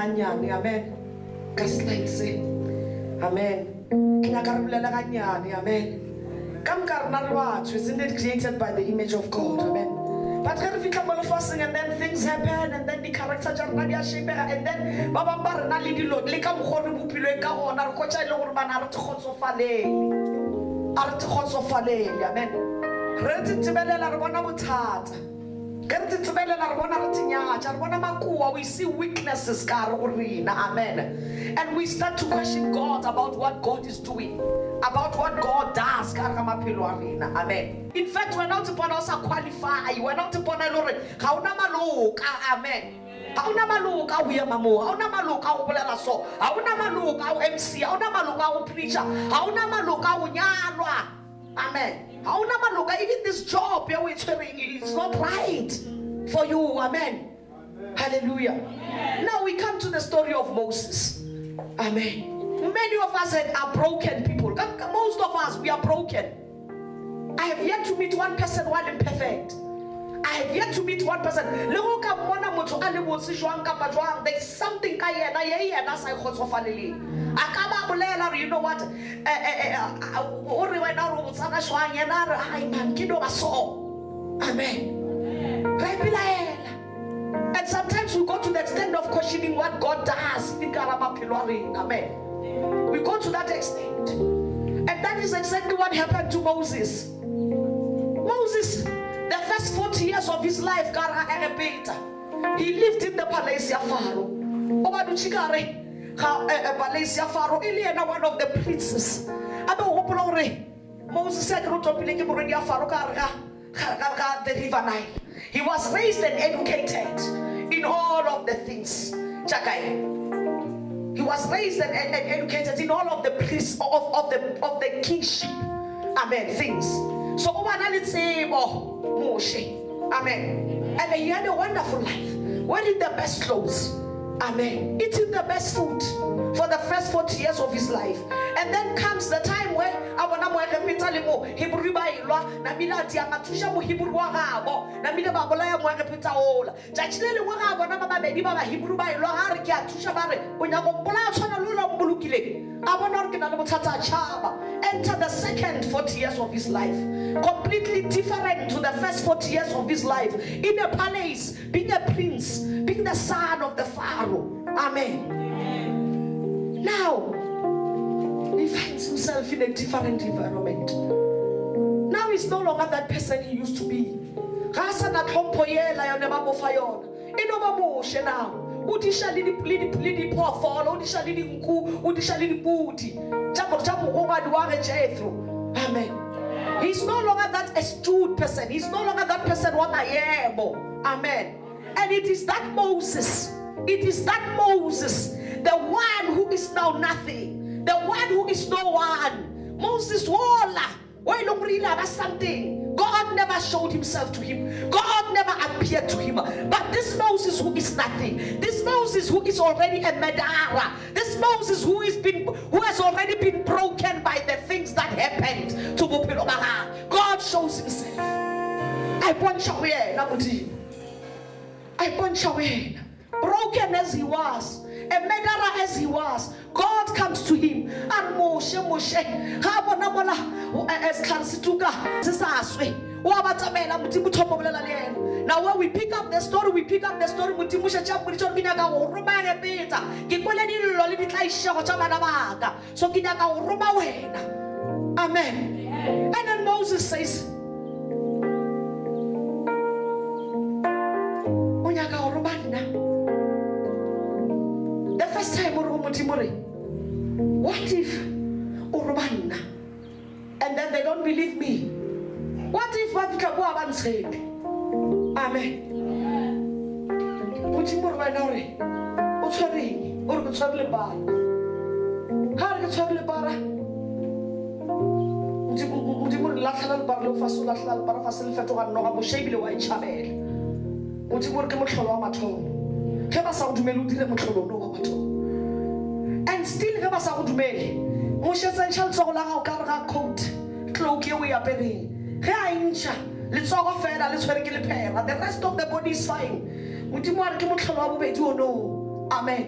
ganyane. Amen. Ka slide se. Amen. Kina ka re bolela ganyane. Amen. Come Karnarwat, isn't it created by the image of God? Amen. But when we come on fasting and then things happen and then the character jarnadia shape and then Baba Barna Lidilo, Likam Horubupile, Gaon, Arcocha, Lorman, Artosofale, Amen. Rented to Bella Arbona Mutat. Rented to Bella Arbona Ratinya, Arbona Makua, we see weaknesses, Karurina. Amen. And we start to question God about what God is doing. About what God does. Amen. In fact, we're not upon us qualify. We're not upon a Lord. How Namaloka, amen. How Namaloka, we are Mamo. How Namaloka, Belaso. How Namaloka, MC. How Namaloka, preacher. How Namaloka, Nyara. Amen. How Namaloka, even this job you're is not right for you. Amen. Hallelujah. Amen. Now we come to the story of Moses. Amen. Many of us are broken people. Most of us, we are broken. I have yet to meet one person who is imperfect. I have yet to meet one person. There's something you know what? Amen. And sometimes we go to the extent of questioning what God does. Amen. We go to that extent. And that is exactly what happened to Moses. Moses, the first 40 years of his life, he lived in the palace of Pharaoh. One of the princes. Moses said, the river Nile. He was raised and educated in all of the things. He was raised and educated in all of the place of the kingship. Amen. Things. So Moshe. Amen. And he had a wonderful life. Wearing the best clothes. Amen. Eating the best food for the first 40 years of his life. And then comes the time where enter the second 40 years of his life, completely different to the first 40 years of his life, in a palace, being a prince, being the son of the Pharaoh. Amen. Now he finds himself in a different environment. Now he's no longer that person he used to be. Amen. He's no longer that astute person. He's no longer that person what I am. Amen. And it is that Moses. It is that Moses, the one who is now nothing, the one who is no one. Moses, something. God never showed himself to him. God never appeared to him. But this Moses who is nothing, this Moses who is already a Medara, this Moses who has already been broken by the things that happened to Mupirobaha, God shows himself. I punch away, broken as he was, a murderer as he was, God comes to him and Moshe, now when we pick up the story, Amen. And then Moses says, the first time, what if Urubana? And then they don't believe me. What if Wafikabuaban said? Amen. Mutimur Vanore, Utari, Urgutsarle Bar, Hargatsarle Bara, Mutimur Latal Barlo Fasul Parafasil Fatuan Noabu Shabili White Chabel, Mutimur Kamukalamato, Kebasa to Meludi Mutolo. And still never sound to me. Moshe said, "Shall so long our coat, cloak your way up in. Raincha, let's all fair, let's very pair. The rest of the body is fine. Would you want to come to know? Amen.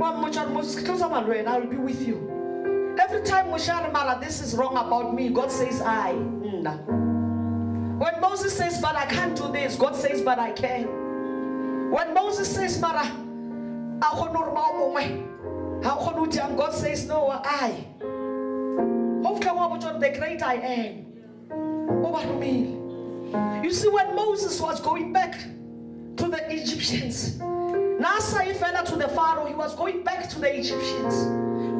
I will be with you. Every time Moshe this is wrong about me, God says I. When Moses says, but I can't do this, God says, but I can. When Moses says, God says, no, I. The great I am. You see, when Moses was going back to the Egyptians, Nasa fell to the Pharaoh, he was going back to the Egyptians,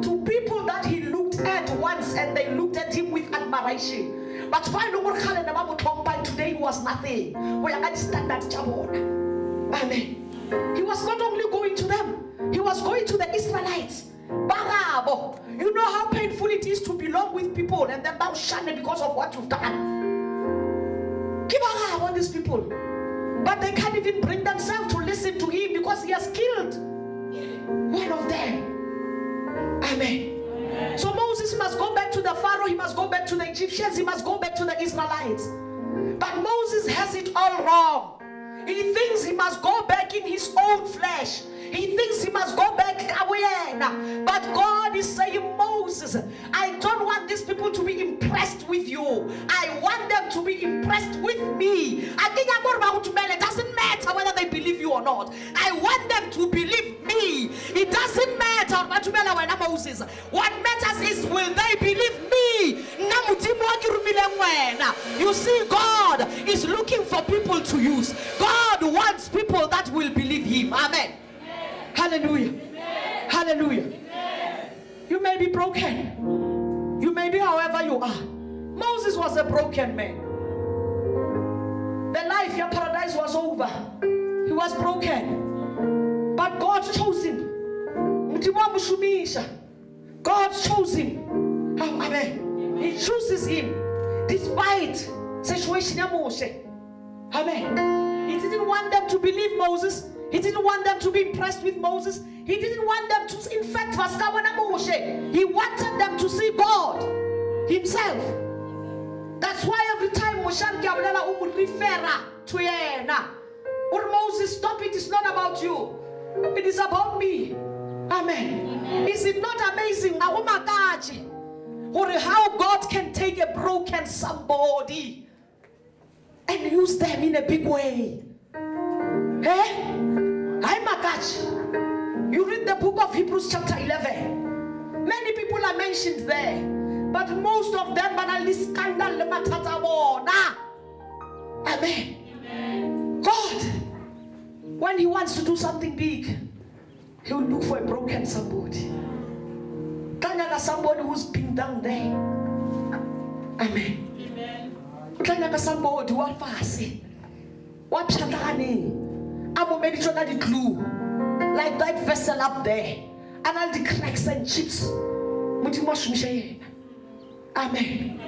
to people that he looked at once and they looked at him with admiration. But today he was nothing. Amen. He was not only going to them, he was going to the Israelites. You know how painful it is to belong with people and then now shun because of what you've done. Keep on these people. But they can't even bring themselves to listen to him because he has killed one of them. Amen. So Moses must go back to the Pharaoh, he must go back to the Egyptians, he must go back to the Israelites. But Moses has it all wrong. He thinks he must go back in his own flesh. He thinks he must go back away. But God is saying, Moses, I don't want these people to be impressed with you. I want them to be impressed with me. It doesn't matter whether they believe you or not. I want them to believe me. It doesn't matter, Moses. What matters is, will they believe me? You see, God is looking for people to use. God wants people that will believe him. Amen. Hallelujah. Amen. Hallelujah. Amen. You may be broken. You may be however you are. Moses was a broken man. The life, your paradise was over. He was broken. But God chose him. God chose him. Amen. He chooses him despite situation. Amen. He didn't want them to believe Moses. He didn't want them to be impressed with Moses. He didn't want them to, in fact, he wanted them to see God himself. That's why every time Moshe refer to Moses, stop it, it's not about you. It is about me. Amen. Is it not amazing how God can take a broken somebody and use them in a big way? Eh? You read the book of Hebrews chapter 11. Many people are mentioned there, but most of them are scandal. Amen. God, when he wants to do something big, he will look for a broken somebody. Somebody who's been down there. Amen. Somebody who are fasting. What I'm made the glue like that vessel up there, and all the cracks and chips. Amen.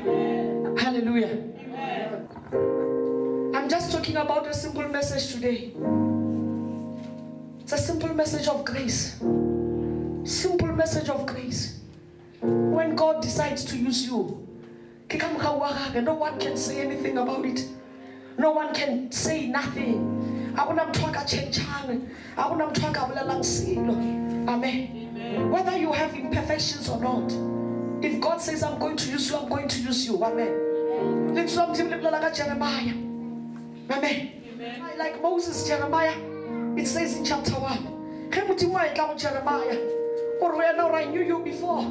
Hallelujah. Amen. I'm just talking about a simple message today. It's a simple message of grace. Simple message of grace. When God decides to use you, no one can say anything about it. No one can say nothing. Amen. Whether you have imperfections or not, if God says I'm going to use you, I'm going to use you. Amen. Jeremiah. Amen. Like Moses, Jeremiah, it says in chapter 1. Jeremiah, or I knew you before.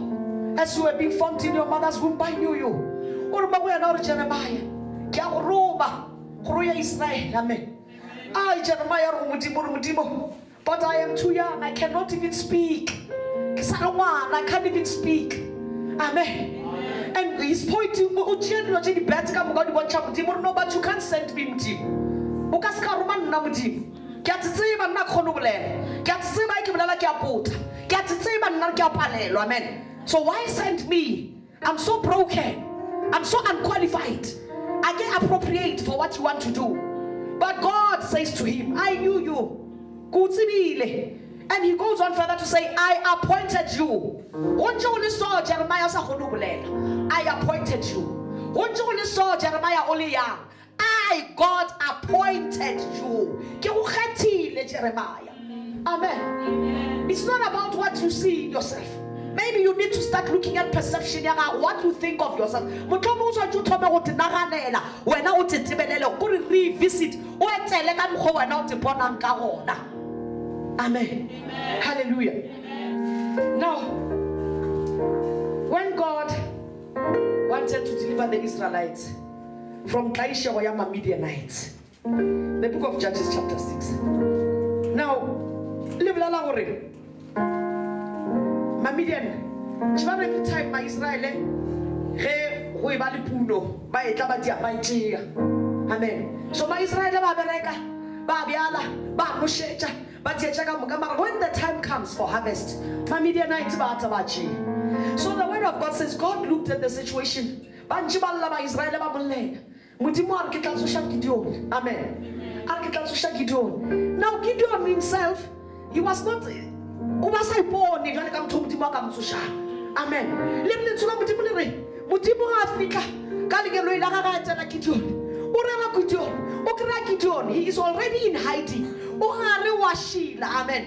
As you were being formed in your mother's womb, I knew you. Or Jeremiah. Amen. Jeremiah, but I am too young. I cannot even speak. I can't even speak. Amen. And he's pointing, but you can't send me. Amen. So why send me? I'm so broken. I'm so unqualified. I can't appropriate for what you want to do. But God says to him, I knew you. And he goes on further to say, I appointed you. What you only saw Jeremiah, I appointed you. What you only saw Jeremiah only young. I, God, appointed you. Jeremiah. Amen. It's not about what you see in yourself. Maybe you need to start looking at perception, what you think of yourself. Revisit. Amen. Hallelujah. Now, when God wanted to deliver the Israelites from Taisha or Midianites, the book of Judges chapter 6. Now, Midian, every time my Israel, amen. So my Israel, when the time comes for harvest, Midianites. So the word of God says, God looked at the situation. Amen. Now Gideon himself, he was not born when it comes to amen. He is already in hiding. Amen.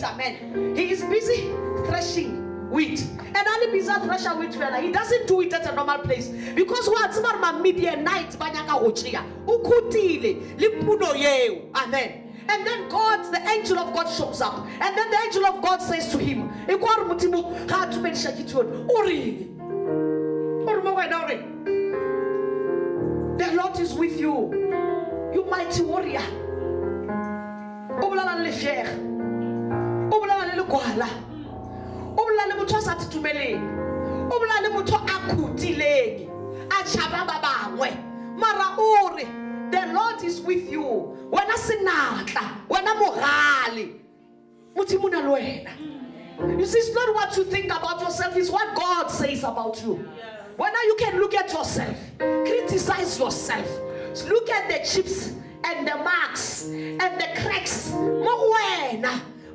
Amen. He is busy threshing wheat. And Ali Bizar threshing wheat, he doesn't do it at a normal place. Because what's my Midianite Banyaka Ochia, Ukutile, Lipuno Yeo. Amen. And then God, the angel of God shows up. And then the angel of God says to him, the Lord is with you, you mighty warrior. The Lord is with you. When I say when I'm you see, it's not what you think about yourself, it's what God says about you. When you can look at yourself, criticize yourself, look at the chips and the marks and the cracks.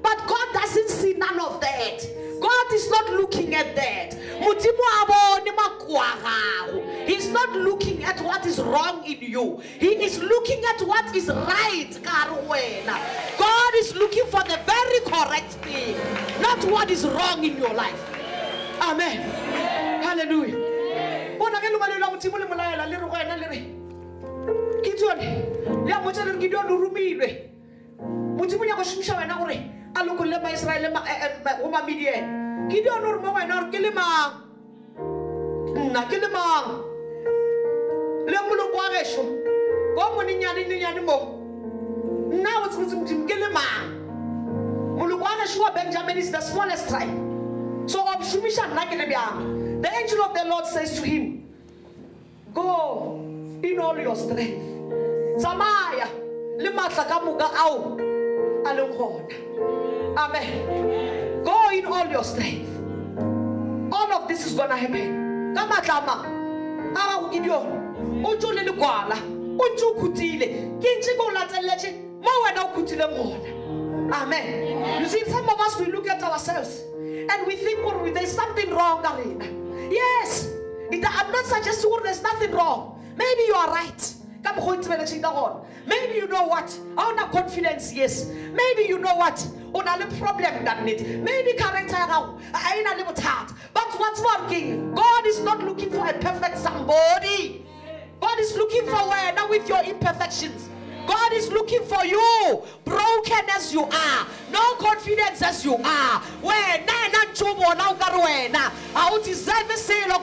But God doesn't see none of that. God is not looking at that. He's not looking at what is wrong in you. He is looking at what is right. God is looking for the very correct thing, not what is wrong in your life. Amen. Hallelujah. Gideon now it's Benjamin is the smallest tribe. So the angel of the Lord says to him, go in all your strength. Samaya amen. Go in all your strength. All of this is gonna happen. Amen. You see, some of us, we look at ourselves and we think, well, there's something wrong. Yes, I'm not suggesting there's nothing wrong. Maybe you are right. Maybe you know what? I have confidence, yes. Maybe you know what? Problem that need. Maybe character I a little hard. But what's working? God is not looking for a perfect somebody. God is looking for where now with your imperfections. God is looking for you, broken as you are, no confidence as you are.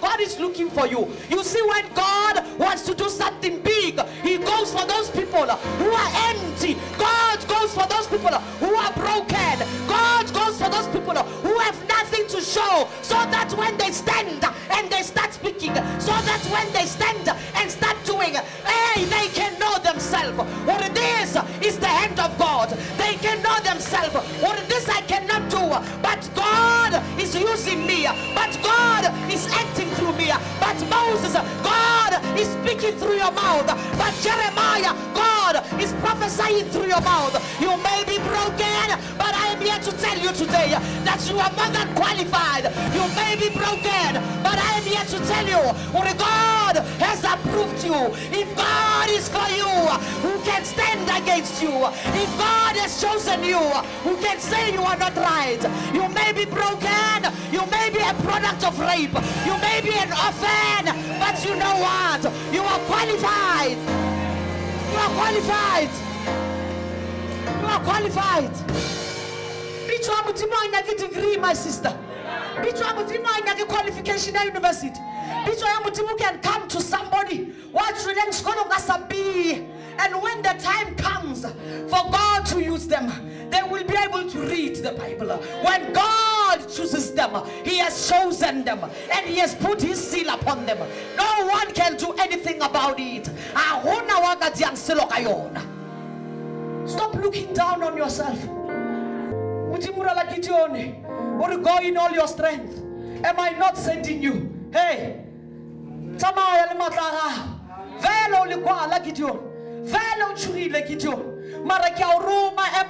God is looking for you. You see, when God wants to do something big, He goes for those people who are empty. God goes for those people who are broken. God goes for those people who have nothing to show, so that when they stand and they start speaking, so that when they stand and start doing, hey, they can know themselves. What it is the hand of God. They can know themselves. What this I cannot do, but God is using me. But God is acting through me. But Moses, God is speaking through your mouth. But Jeremiah, God is prophesying through your mouth. You may be broken, but I am here to tell you today that you are more than qualified. You may be broken, but I am here to tell you what God has approved you. If God is for you, who can can stand against you? If God has chosen you, who can say you are not right? You may be broken, you may be a product of rape, you may be an orphan, but you know what? You are qualified. You are qualified. You are qualified. Degree, my sister. Qualification at university. You can come to somebody. And when the time comes for God to use them, they will be able to read the Bible. When God chooses them, He has chosen them and He has put His seal upon them. No one can do anything about it. Stop looking down on yourself. Or go in all your strength. Am I not sending you? Hey, am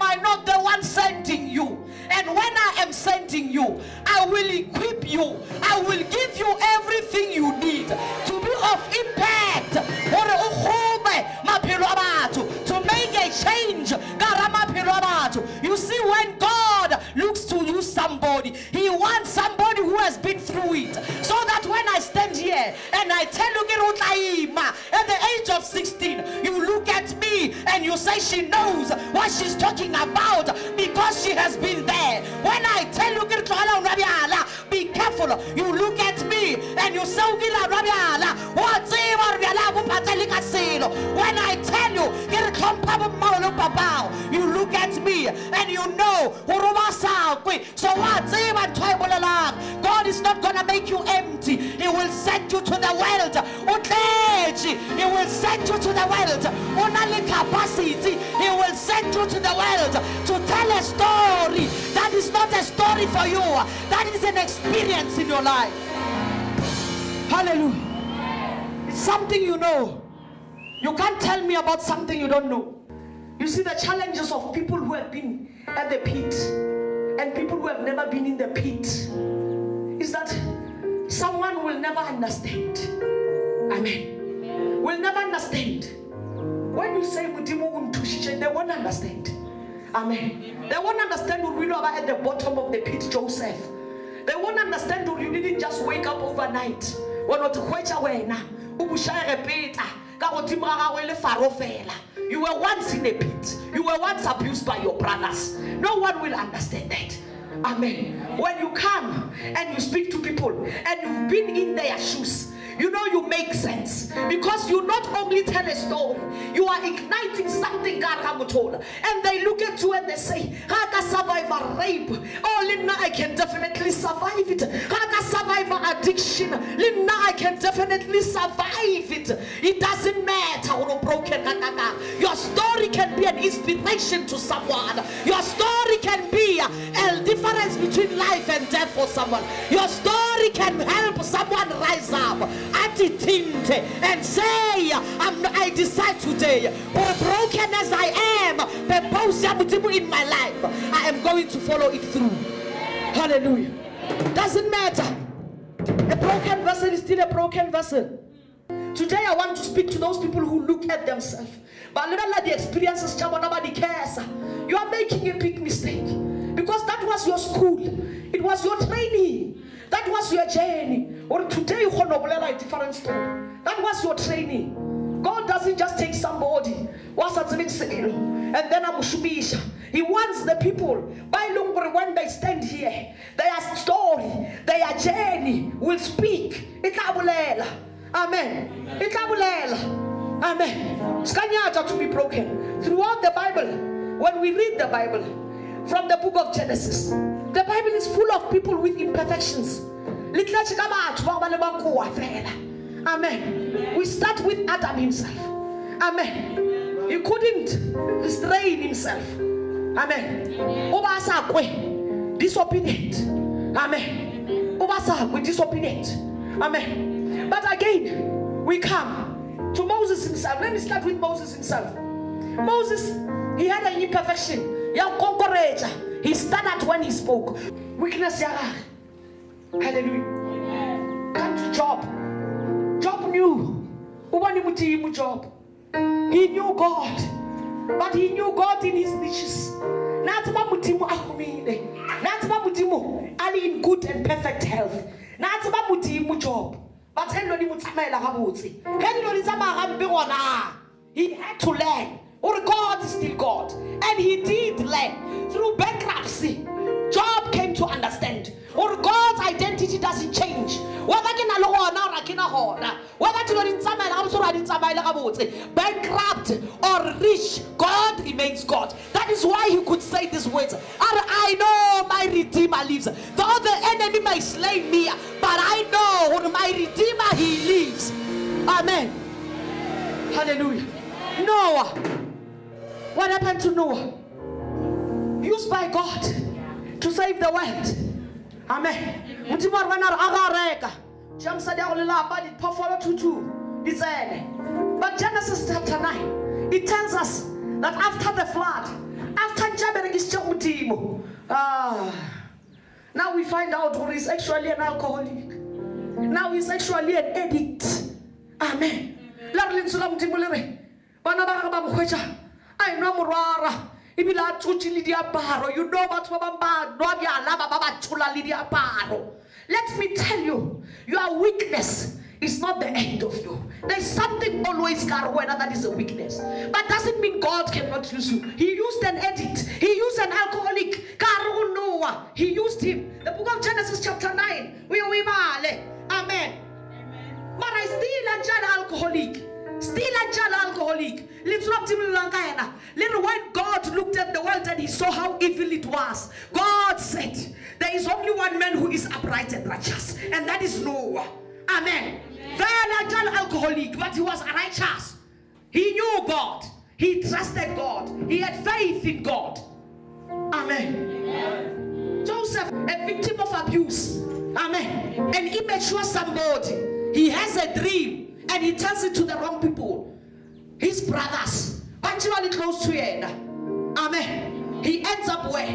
I not the one sending you? And when I am sending you, I will equip you. I will give you everything you need to be of impact. To make a change. You see, when God looks to use somebody, He wants somebody who has been through it. So that when I stand here and I tell you at the age of 16, you look at me and you say she knows what she's talking about because she has been there. When I tell you, be careful, you look at me and you say, when I tell you, you look at me and you know. So what? God is not going to make you empty. He will send you to the world. He will send you to the world. He will send you to the world to tell a story that is not a story for you. That is an experience in your life. Hallelujah. It's something you know. You can't tell me about something you don't know. You see, the challenges of people who have been at the pit and people who have never been in the pit is that someone will never understand. Amen. Will never understand. When you say they won't understand. Amen. They won't understand who we know about at the bottom of the pit, Joseph. They won't understand who you didn't just wake up overnight. You were once in a pit. You were once abused by your brothers. No one will understand that. Amen. When you come and you speak to people and you've been in their shoes, you know you make sense. Because you not only tell a story, you are igniting something God has told. And they look at you and they say, I can survive a rape. Oh, Lina, I can definitely survive it. I can survive an addiction. Lina, I can definitely survive it. It doesn't matter how broken. Your story can be an inspiration to someone. Your story can be a difference between life and death for someone. Your story can help someone rise up and say, I decide today, or broken as I am, in my life, I am going to follow it through. Hallelujah. Doesn't matter. A broken vessel is still a broken vessel. Today I want to speak to those people who look at themselves. But let the experiences, nobody cares. You are making a big mistake. Because that was your school. It was your training. That was your journey. Or today you want a different story. That was your training. God doesn't just take somebody and then amushumisha. He wants the people by longer when they stand here, their story, their journey will speak. Itabulela. Amen. Itabulela. Amen. Skanyata to be broken. Throughout the Bible, when we read the Bible, from the book of Genesis, the Bible is full of people with imperfections. Amen. We start with Adam himself. Amen. He couldn't restrain himself. Amen. Disobedient. Amen. Disobedient. Amen. But again, we come to Moses himself. Let me start with Moses himself. Moses, he had an imperfection. He stuttered when he spoke. Weakness. Hallelujah. Come to Job. Job knew. Job. He knew God. But he knew God in his riches. Nathi ba modimo a humile. Nathi ba modimo ali in good and perfect health. Nathi ba modimo job. But he no di motsamaela ga botse. He no di tsamaya gampe gona. He had to learn. Or God is still God. And he did learn. Through bankruptcy, Job came to understand. Or God's identity doesn't change. Whether bankrupt or rich, God remains God. That is why he could say these words. I know my Redeemer lives. Though the enemy may slay me, but I know my Redeemer, he lives. Amen. Hallelujah. Noah. What happened to Noah? Used by God to save the world. Amen. But Genesis chapter 9, it tells us that after the flood, now we find out who is actually an alcoholic. Now he's actually an addict. Amen. I know Murara. You know let me tell you, your weakness is not the end of you. There's something always that is a weakness. But doesn't mean God cannot use you. He used an addict. He used an alcoholic. Noah. He used him. The book of Genesis chapter 9. Amen. But I still an alcoholic. Still a child alcoholic. Little when God looked at the world and he saw how evil it was, God said, there is only one man who is upright and righteous, and that is Noah. Amen. Then a child alcoholic, but he was righteous. He knew God. He trusted God. He had faith in God. Amen. Joseph, a victim of abuse. Amen. An immature somebody. He has a dream. And he tells it to the wrong people. His brothers. Punctually close to it. Amen. He ends up where?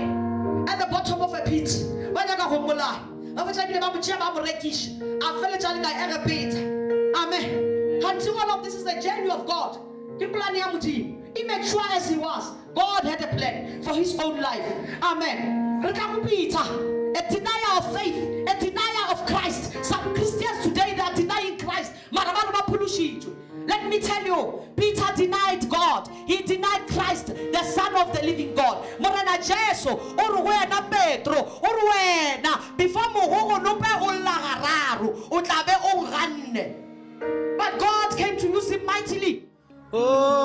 At the bottom of a pit. Amen. Until all of this is the journey of God. Immature as he was, God had a plan for his own life. Amen. A denier of faith, a denier of Christ. Some Christians today, they are denying Christ. Let me tell you, Peter denied God. He denied Christ, the Son of the living God. Morena Jesu, Orwena Pedro, Orwena, before Mohogo no pe olagararu, utlabe onganne. But God came to use him mightily. Oh.